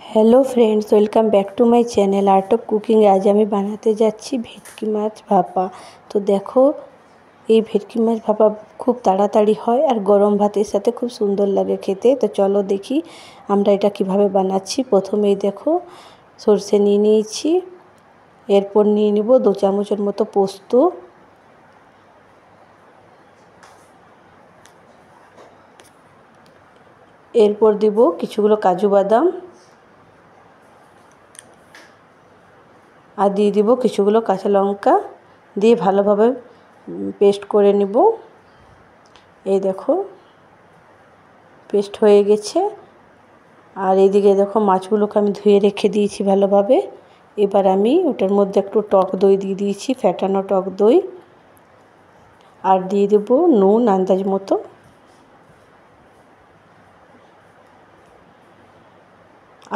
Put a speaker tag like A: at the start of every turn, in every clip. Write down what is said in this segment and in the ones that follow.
A: Hello friends, welcome back to my channel art of cooking. आज আমি বানাতে যাচ্ছি ভেটকি মাছ ভাপা। তো দেখো, এই ভেটকি মাছ ভাপা খুব তাড়াতাড়ি হয় আর গরম ভাতের সাথে খুব সুন্দর লাগে খেতে। তো চলো দেখি আমরা এটা কিভাবে বানাচ্ছি। প্রথমেই দেখো সরষে নিয়ে নিয়েছি, এরপর নিয়ে নিব 2 চামচের মতো পোস্ত, এরপর দিব কিছুগুলো কাজু বাদাম আর দিয়ে দিব কিছুগুলো কাঁচা লঙ্কা, দিয়ে ভালোভাবে পেস্ট করে নিব। এই দেখো পেস্ট হয়ে গেছে। আর এইদিকে দেখো মাছগুলোকে আমি ধুয়ে রেখে দিয়েছি ভালোভাবে। এবার আমি ওটার মধ্যে একটু টক দই দিয়ে দিয়েছি, ফ্যাটানো টক দই, আর দিয়ে দেব নুন আন্দাজ মতো।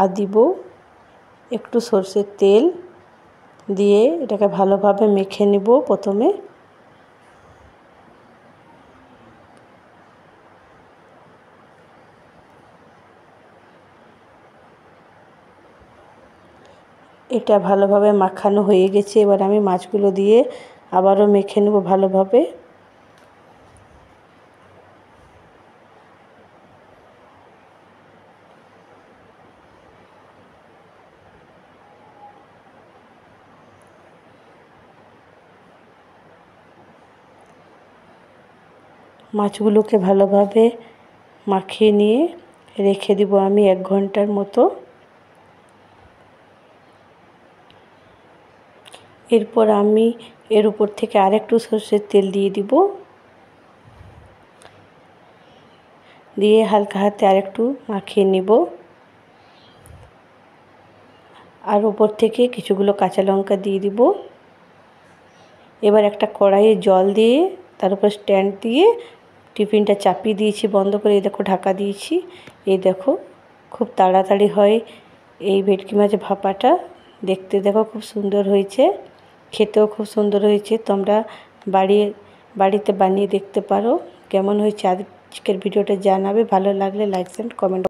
A: আর দিব একটু সরষের তেল, দিয়ে এটাকে ভালোভাবে মেখে নেব। প্রথমে এটা ভালোভাবে মাখানো হয়ে গেছে। এবার আমি মাছগুলো দিয়ে আবারও মেখে নেব ভালোভাবে। মাছগুলোকে ভালোভাবে মাখিয়ে নিয়ে রেখে দিব আমি 1 ঘন্টার মতো। এরপর আমি এর উপর থেকে আরেকটু সরষের তেল দিয়ে দিব, দিয়ে হালকা হাতে আরেকটু মাখিয়ে নিব। আর উপর থেকে কিছুগুলো কাঁচা লঙ্কা দিয়ে দিব। এবার একটা কড়াইয়ে জল দিয়ে তার উপর স্ট্যান্ড দিয়ে টিফিনটা চাপিয়ে দিয়েছি বন্ধ করে। এই দেখো ঢাকা দিয়েছি। এই দেখো খুব তাড়াতাড়ি হয় এই ভেটকি মাছ ভাপাটা। দেখতে দেখো খুব সুন্দর হয়েছে, খেতেও খুব সুন্দর হয়েছে। তোমরা বাড়িতে বানিয়ে দেখতে পারো। কেমন হয়েছে আজকের ভিডিওটা জানাবে। ভালো লাগলে লাইক এন্ড কমেন্ট